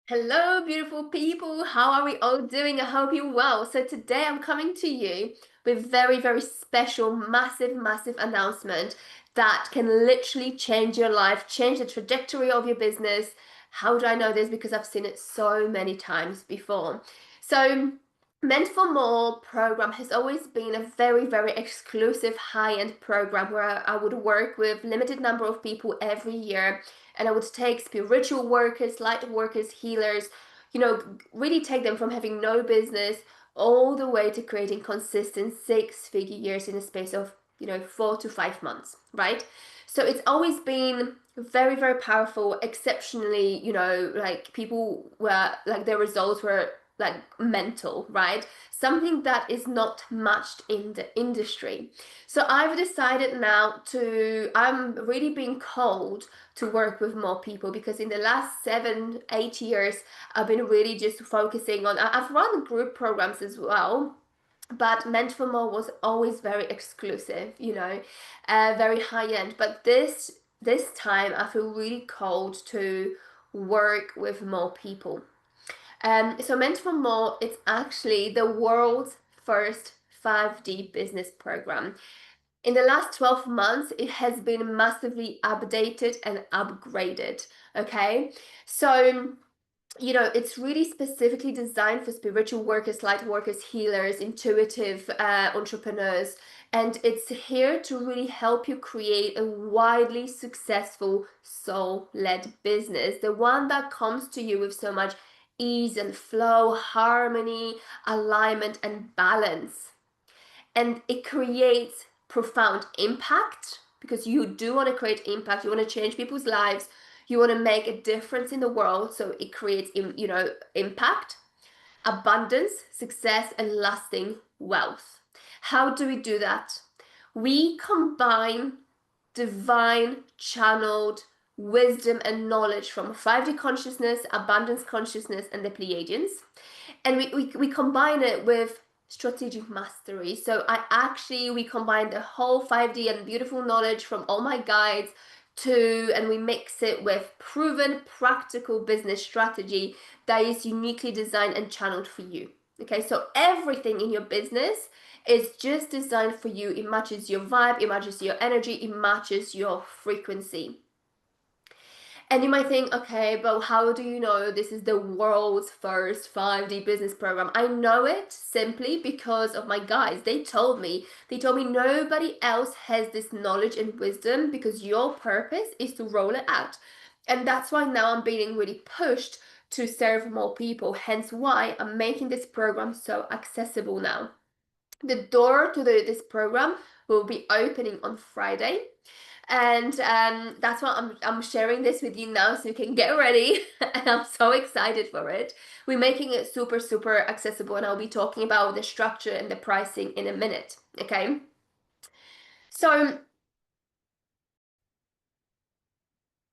Hello, beautiful people. How are we all doing? I hope you're well. So today I'm coming to you with very special, massive announcement that can literally change your life, change the trajectory of your business. How do I know this? Because I've seen it so many times before. So Meant for More program has always been a very exclusive high-end program where I would work with limited number of people every year, and I would take spiritual workers, light workers, healers, really take them from having no business all the way to creating consistent six-figure years in a space of 4 to 5 months, right? So it's always been very powerful, exceptionally, like people were like their results were like mental, right? Something that is not matched in the industry. So I've decided now I'm really being called to work with more people, because in the last 7, 8 years, I've been really just focusing on, I've run group programs as well, but Meant for More was always very exclusive, very high end. But this time I feel really called to work with more people. So Meant for More, it's actually the world's first 5D business program. In the last 12 months, it has been massively updated and upgraded. Okay. So, it's really specifically designed for spiritual workers, light workers, healers, intuitive entrepreneurs. And it's here to really help you create a widely successful soul-led business, the one that comes to you with so much ease and flow, harmony, alignment, and balance. And it creates profound impact, because you do want to create impact. You want to change people's lives. You want to make a difference in the world. So it creates, impact, abundance, success, and lasting wealth. How do we do that? We combine divine channeled wisdom and knowledge from 5D consciousness, abundance consciousness, and the Pleiadians. And we combine it with strategic mastery. So we combine the whole 5D and beautiful knowledge from all my guides and we mix it with proven practical business strategy that is uniquely designed and channeled for you. Okay, so everything in your business is just designed for you. It matches your vibe, it matches your energy, it matches your frequency. And you might think, okay, but how do you know this is the world's first 5D business program? I know it simply because of my guides. They told me nobody else has this knowledge and wisdom, because your purpose is to roll it out. And that's why now I'm being really pushed to serve more people. Hence why I'm making this program so accessible now. The door to this program will be opening on Friday. And that's why I'm sharing this with you now, so you can get ready. And I'm so excited for it. We're making it super accessible, and I'll be talking about the structure and the pricing in a minute. Okay. So,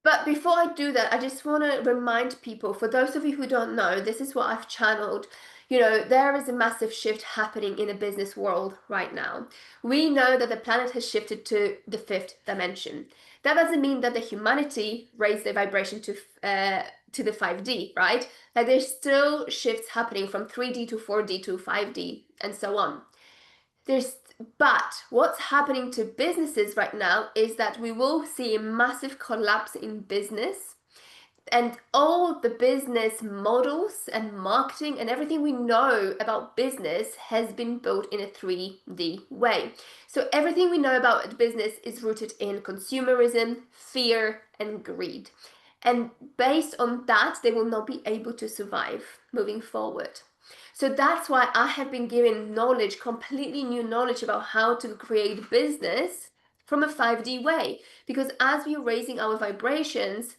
but before I do that, I just want to remind people, for those of you who don't know, this is what I've channeled. There is a massive shift happening in the business world right now. We know that the planet has shifted to the fifth dimension. That doesn't mean that the humanity raised their vibration to the 5D, right? Like, there's still shifts happening from 3D to 4D to 5D and so on. But what's happening to businesses right now is that we will see a massive collapse in business, and all the business models and marketing and everything we know about business has been built in a 3D way. So everything we know about business is rooted in consumerism, fear, and greed. And based on that, they will not be able to survive moving forward. So that's why I have been given knowledge, completely new knowledge about how to create business from a 5D way. Because as we're raising our vibrations,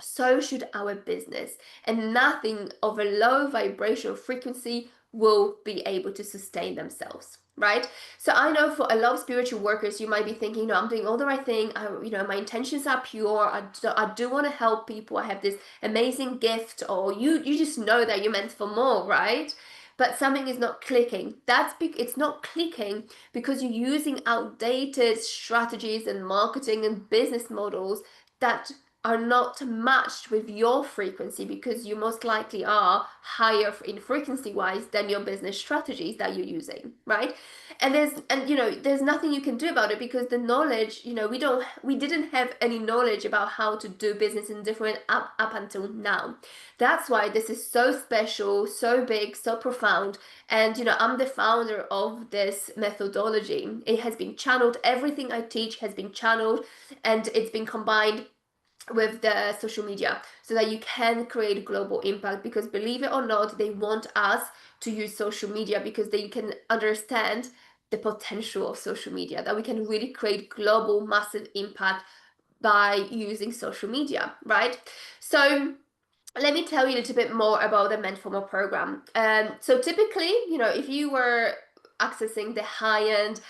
so should our business. And nothing of a low vibrational frequency will be able to sustain themselves. Right? So I know for a lot of spiritual workers, you might be thinking, no, I'm doing all the right thing. My intentions are pure. I do want to help people. I have this amazing gift, or you just know that you're meant for more, right? But something is not clicking. It's not clicking because you're using outdated strategies and marketing and business models that are not matched with your frequency, because you most likely are higher in frequency wise than your business strategies that you're using, right? And there's nothing you can do about it, because the knowledge, we didn't have any knowledge about how to do business in different up until now. That's why this is so special, so big, so profound. And I'm the founder of this methodology. It has been channeled, everything I teach has been channeled, and it's been combined with the social media, so that you can create global impact. Because believe it or not, they want us to use social media, because they can understand the potential of social media, that we can really create global massive impact by using social media, right? So let me tell you a little bit more about the Meant for More program. So typically, if you were accessing the high-end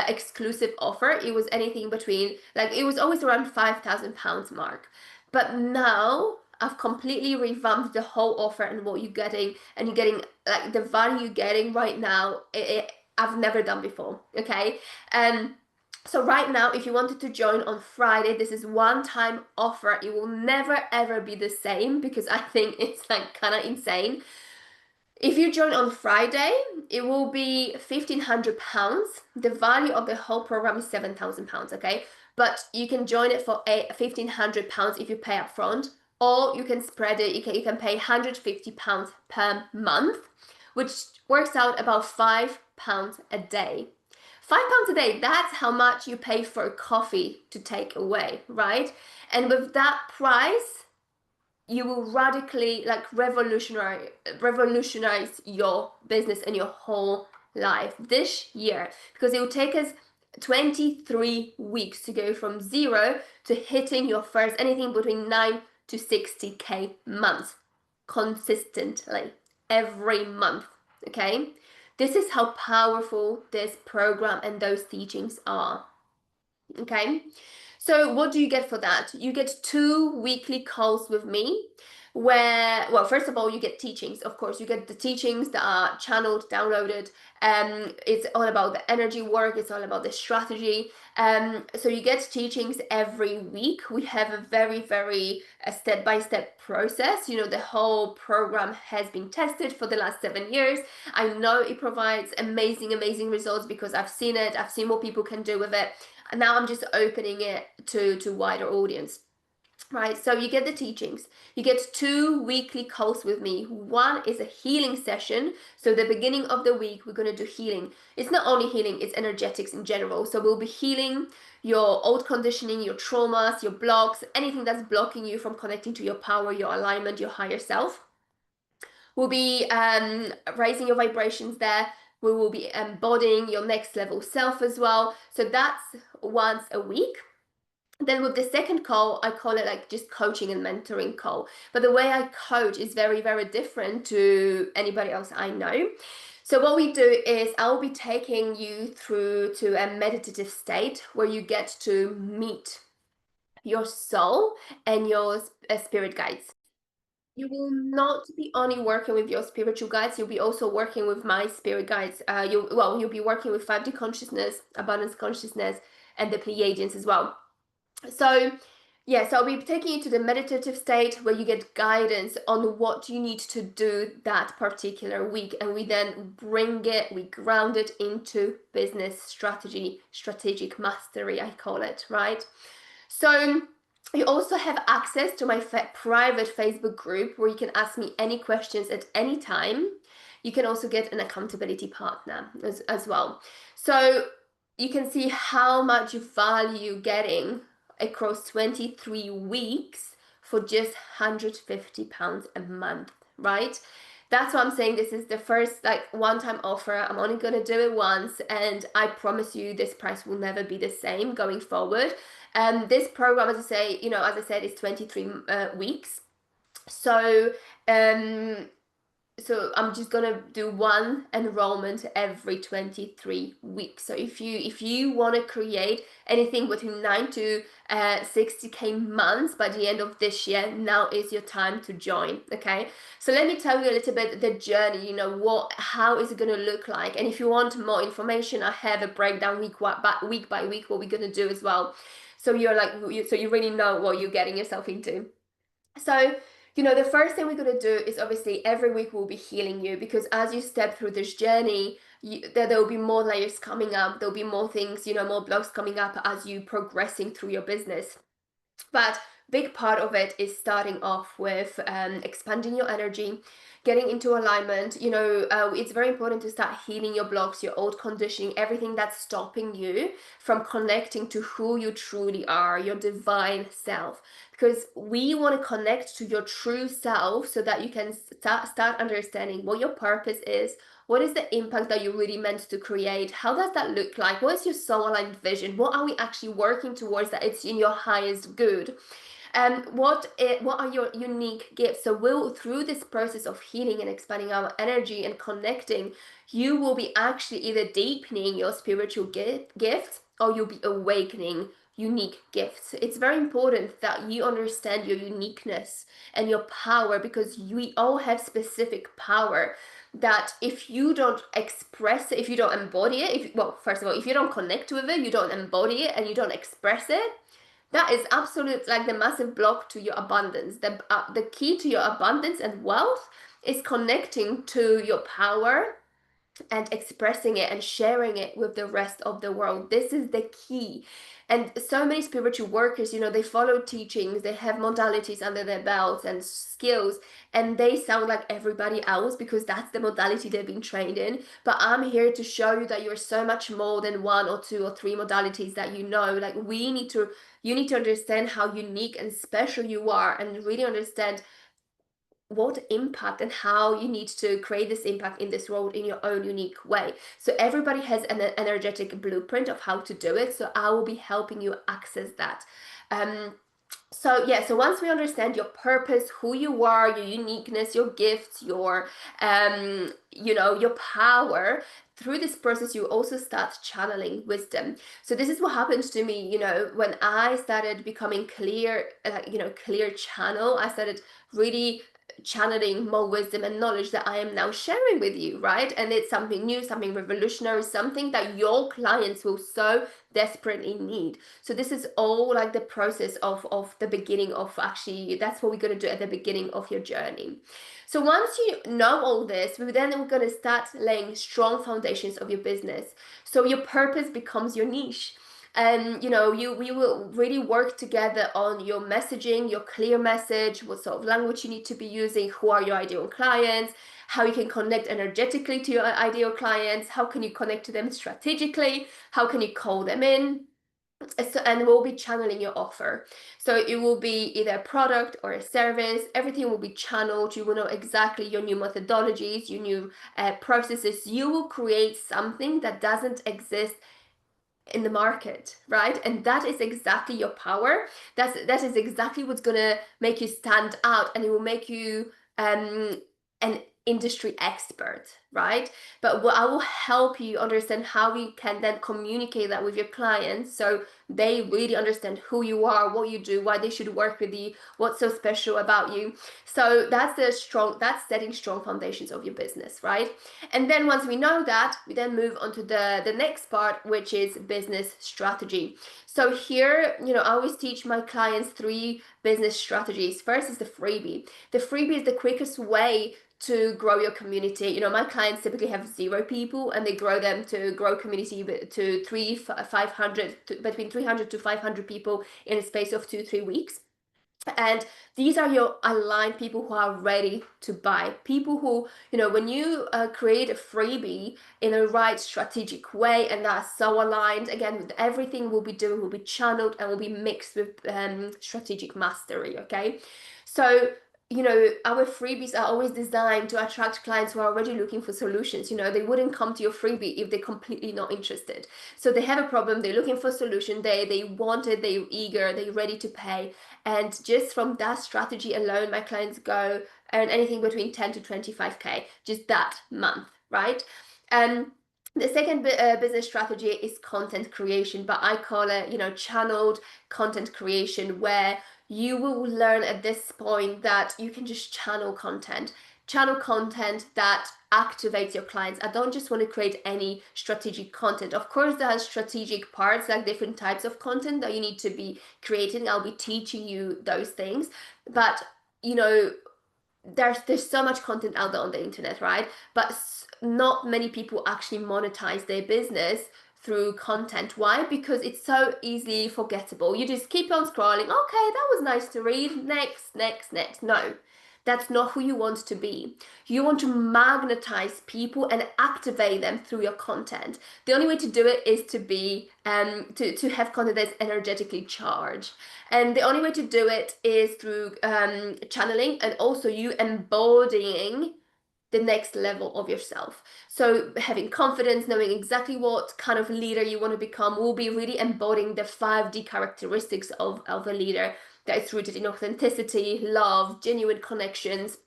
exclusive offer, it was anything between, like, it was always around £5,000 mark. But now I've completely revamped the whole offer and what you're getting, and you're getting, like, the value you're getting right now, I've never done before, okay? So right now, if you wanted to join on Friday, this is one-time offer. It will never ever be the same, because I think it's like kind of insane. If you join on Friday, it will be £1,500. The value of the whole program is £7,000, okay? But you can join it for £1,500 if you pay up front, or you can spread it. You can pay £150 per month, which works out about £5 a day. £5 a day, that's how much you pay for a coffee to take away, right? And with that price, you will radically, like, revolutionize your business and your whole life this year, because it will take us 23 weeks to go from zero to hitting your first, anything between 9 to 60K months, consistently every month, okay? This is how powerful this program and those teachings are, okay? So what do you get for that? You get 2 weekly calls with me, where, well, first of all, you get teachings. Of course, you get the teachings that are channeled, downloaded. It's all about the energy work. It's all about the strategy. So you get teachings every week. We have a very, very step-by-step process. The whole program has been tested for the last 7 years. I know it provides amazing, amazing results, because I've seen it. I've seen what people can do with it. And now I'm just opening it to wider audience, right? So you get the teachings. You get 2 weekly calls with me. One is a healing session. So the beginning of the week, we're going to do healing. It's not only healing, it's energetics in general. So we'll be healing your old conditioning, your traumas, your blocks, anything that's blocking you from connecting to your power, your alignment, your higher self. We'll be raising your vibrations there. We will be embodying your next level self as well. So that's once a week. Then with the second call, I call it like just coaching and mentoring call. But the way I coach is very, very different to anybody else I know. So what we do is I'll be taking you through to a meditative state where you get to meet your soul and your spirit guides. You will not be only working with your spiritual guides, you'll be also working with my spirit guides. You'll be working with 5D consciousness, abundance consciousness, and the Pleiadians as well. So yeah, so I'll be taking you to the meditative state where you get guidance on what you need to do that particular week. And we then we ground it into business strategy, strategic mastery, I call it, right? So you also have access to my private Facebook group, where you can ask me any questions at any time. You can also get an accountability partner as well. So you can see how much you value getting across 23 weeks for just £150 a month, right? That's why I'm saying this is the first, like, one-time offer. I'm only going to do it once, and I promise you this price will never be the same going forward. This program, as I said, is 23 weeks. So I'm just gonna do one enrollment every 23 weeks. So if you want to create anything between 9 to 60K months by the end of this year, now is your time to join. Okay, so let me tell you a little bit the journey. How is it gonna look like? And if you want more information, I have a breakdown week by week what we're gonna do as well. So you're like, so you really know what you're getting yourself into. So, the first thing we're going to do is obviously every week we'll be healing you, because as you step through this journey, there will be more layers coming up. There'll be more things, more blocks coming up as you progressing through your business. But big part of it is starting off with expanding your energy, getting into alignment. It's very important to start healing your blocks, your old conditioning, everything that's stopping you from connecting to who you truly are, your divine self. Because we want to connect to your true self so that you can start understanding what your purpose is. What is the impact that you're really meant to create? How does that look like? What is your soul aligned vision? What are we actually working towards that it's in your highest good? And what are your unique gifts? So we'll, through this process of healing and expanding our energy and connecting, you will be actually either deepening your spiritual gifts, or you'll be awakening unique gifts. It's very important that you understand your uniqueness and your power, because we all have specific power that if you don't express it, if you don't embody it, well, first of all, if you don't connect with it, you don't embody it, and you don't express it, that is absolute, like, the massive block to your abundance. The key to your abundance and wealth is connecting to your power and expressing it and sharing it with the rest of the world. This is the key. And so many spiritual workers, they follow teachings, they have modalities under their belts and skills, and they sound like everybody else because that's the modality they've been trained in. But I'm here to show you that you're so much more than one or two or three modalities that you know. Like, you need to understand how unique and special you are, and really understand what impact and how you need to create this impact in this world in your own unique way. So everybody has an energetic blueprint of how to do it. So I will be helping you access that. So once we understand your purpose, who you are, your uniqueness, your gifts, your power, through this process you also start channeling wisdom. So this is what happened to me, when I started becoming clear, clear channel. I started really channeling more wisdom and knowledge that I am now sharing with you, right? And it's something new, something revolutionary, something that your clients will so desperately need. So this is all like the process of the beginning of, actually, that's what we're going to do at the beginning of your journey. So once you know all this, we're going to start laying strong foundations of your business. So your purpose becomes your niche. And we will really work together on your messaging, your clear message, what sort of language you need to be using, who are your ideal clients, how you can connect energetically to your ideal clients, how can you connect to them strategically, how can you call them in. So, and we'll be channeling your offer. So it will be either a product or a service. Everything will be channeled. You will know exactly your new methodologies, your new processes. You will create something that doesn't exist in the market, right? And that is exactly your power. That is exactly what's gonna make you stand out, and it will make you an industry expert, right? But what I will help you understand how we can then communicate that with your clients, so they really understand who you are, what you do, why they should work with you, what's so special about you. So that's setting strong foundations of your business, right? And then once we know that, we then move on to the next part, which is business strategy. So here, I always teach my clients 3 business strategies. First is the freebie. The freebie is the quickest way to grow your community. My clients typically have 0 people, and they grow them to grow community to 500, between 300 to 500 people in a space of 2-3 weeks. And these are your aligned people who are ready to buy. People who, when you create a freebie in a right strategic way, and that's so aligned, again, with everything we'll be doing will be channeled and will be mixed with strategic mastery, okay? So our freebies are always designed to attract clients who are already looking for solutions. They wouldn't come to your freebie if they're completely not interested. So they have a problem, they're looking for a solution, they want it, they're eager, they're ready to pay. And just from that strategy alone, my clients go earn anything between 10 to 25K just that month, right? And the second business strategy is content creation, but I call it, channeled content creation, where you will learn at this point that you can just channel content. channel content that activates your clients. I don't just want to create any strategic content. Of course, there are strategic parts, like different types of content that you need to be creating. I'll be teaching you those things. But, you know, there's so much content out there on the internet, right? But not many people actually monetize their business through content. Why? Because it's so easily forgettable. You just keep on scrolling. Okay, that was nice to read. Next, next, next. No, that's not who you want to be. You want to magnetize people and activate them through your content. The only way to do it is to be to have content that's energetically charged. And the only way to do it is through channeling, and also you embodying the next level of yourself. So having confidence, knowing exactly what kind of leader you want to become, will be really embodying the 5D characteristics of a leader that is rooted in authenticity, love, genuine connections,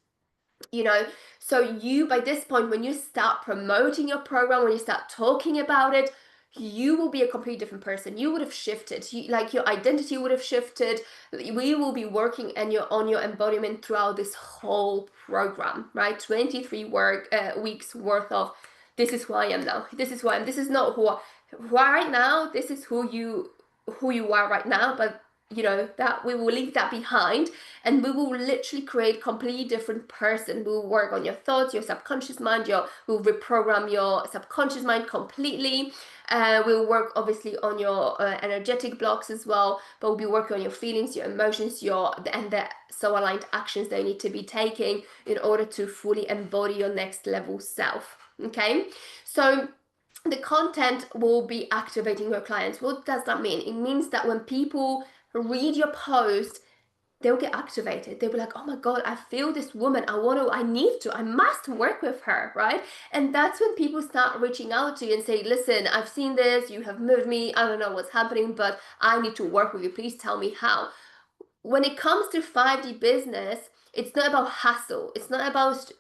you know. So you, by this point, when you start promoting your program, when you start talking about it, you will be a completely different person. You would have shifted. Like your identity would have shifted. We will be working on your embodiment throughout this whole program, right? 23 weeks worth of, this is who I am now. This is who I am. This is not who I right now. This is who you are right now. But you know that we will leave that behind, and we will literally create completely different person. We will work on your thoughts, your subconscious mind. We'll reprogram your subconscious mind completely. We'll work obviously on your energetic blocks as well, but we'll be working on your feelings, your emotions, and the so aligned actions that you need to be taking in order to fully embody your next level self. Okay, so the content will be activating your clients. What does that mean? It means that when people read your post, they'll get activated. They'll be like, oh my God, I feel this woman. I must work with her, right? And that's when people start reaching out to you and say, listen, I've seen this, you have moved me, I don't know what's happening, but I need to work with you. Please tell me how. When it comes to 5D business, it's not about hustle. It's not about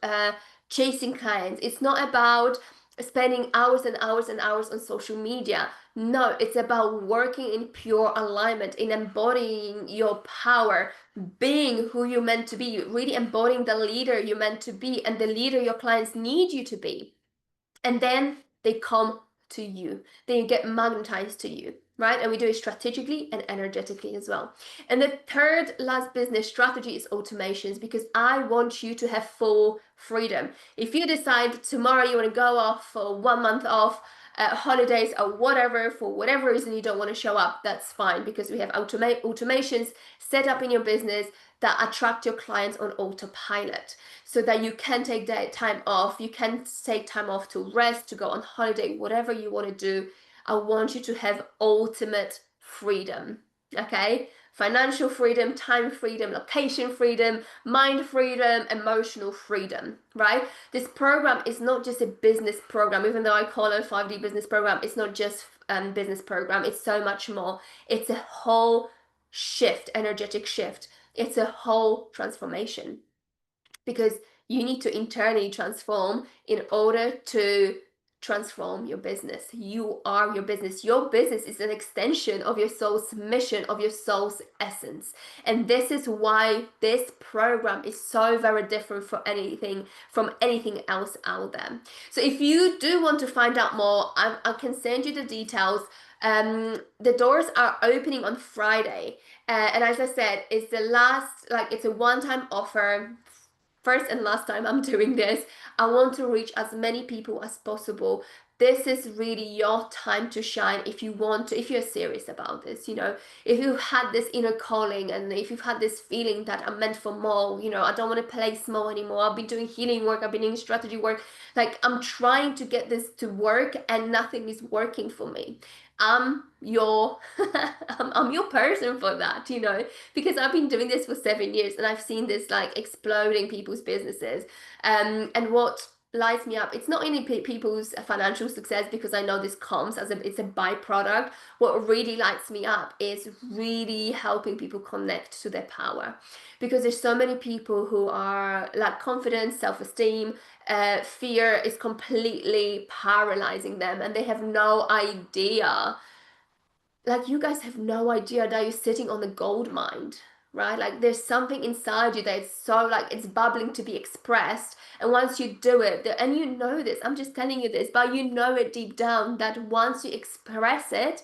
chasing clients. It's not about spending hours and hours and hours on social media. No, it's about working in pure alignment, in embodying your power, being who you're meant to be, really embodying the leader you're meant to be and the leader your clients need you to be. And then they come to you. Then you get magnetized to you, right? And we do it strategically and energetically as well. And the third last business strategy is automations, because I want you to have full freedom. If you decide tomorrow you want to go off for 1 month off, holidays or whatever, for whatever reason you don't want to show up, that's fine, because we have automations set up in your business that attract your clients on autopilot, so that you can take that time off. You can take time off to rest, to go on holiday, whatever you want to do. I want you to have ultimate freedom, okay? Financial freedom, time freedom, location freedom, mind freedom, emotional freedom, right? This program is not just a business program. Even though I call it 5D business program, it's not just business program. It's so much more. It's a whole shift, energetic shift. It's a whole transformation, because you need to internally transform in order to transform your business. You are your business. Your business is an extension of your soul's mission, of your soul's essence. And this is why this program is so very different from anything else out there. So if you do want to find out more, I can send you the details. The doors are opening on Friday, and as I said, it's the last, like, it's a one-time offer, first and last time I'm doing this. I want to reach as many people as possible. This is really your time to shine if you want to, if you're serious about this, you know, if you've had this inner calling, and if you've had this feeling that I'm meant for more, you know, I don't want to play small anymore. I've been doing healing work, I've been doing strategy work, like I'm trying to get this to work and nothing is working for me. I'm your I'm your person for that, you know, because I've been doing this for 7 years and I've seen this like exploding people's businesses. And what lights me up, it's not only people's financial success, because I know this comes as it's a byproduct. What really lights me up is really helping people connect to their power, because there's so many people who are lack confidence, self-esteem, fear is completely paralyzing them, and they have no idea, like, you guys have no idea that you're sitting on the gold mine. right? Like there's something inside you that's so like it's bubbling to be expressed. And once you do it, and you know this, I'm just telling you this, but you know it deep down that once you express it,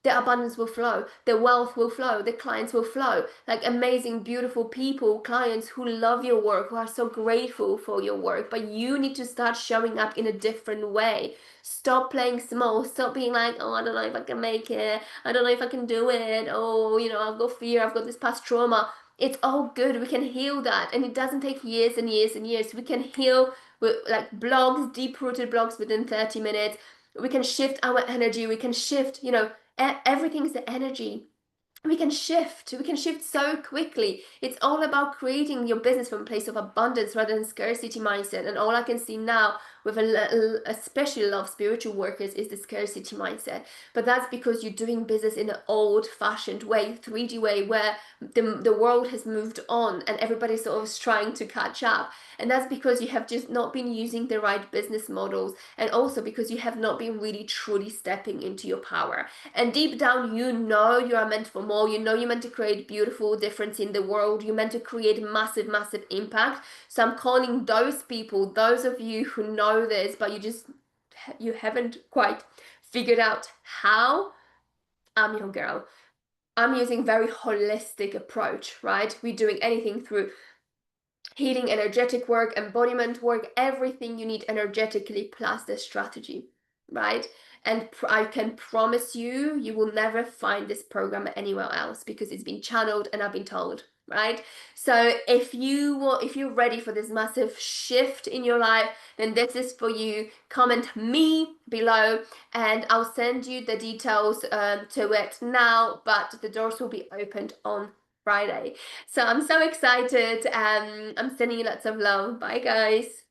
the abundance will flow, the wealth will flow, the clients will flow. Like amazing, beautiful people, clients who love your work, who are so grateful for your work. But you need to start showing up in a different way. Stop playing small. Stop being like, oh, I don't know if I can make it. I don't know if I can do it. Oh, I've got fear. I've got this past trauma. It's all good. We can heal that. And it doesn't take years and years and years. We can heal with like blogs, deep rooted blogs within 30 minutes. We can shift our energy. We can shift, everything's the energy. We can shift so quickly. It's all about creating your business from a place of abundance rather than scarcity mindset. And all I can see now with especially a lot of spiritual workers is the scarcity mindset. But that's because you're doing business in an old fashioned way, 3D way, where the world has moved on and everybody's sort of trying to catch up. And that's because you have just not been using the right business models, and also because you have not been really truly stepping into your power. And deep down, you are meant for more. You're meant to create beautiful difference in the world. You're meant to create massive, massive impact. So I'm calling those people, those of you who know this, but you haven't quite figured out how. I'm your girl. I'm using very holistic approach, right? We're doing anything through healing, energetic work, embodiment work, everything you need energetically plus the strategy, right? And I can promise you, you will never find this program anywhere else because it's been channeled and I've been told, right? So if you're ready for this massive shift in your life, then this is for you. Comment me below and I'll send you the details to it now, but the doors will be opened on Friday. So I'm so excited. I'm sending you lots of love. Bye, guys.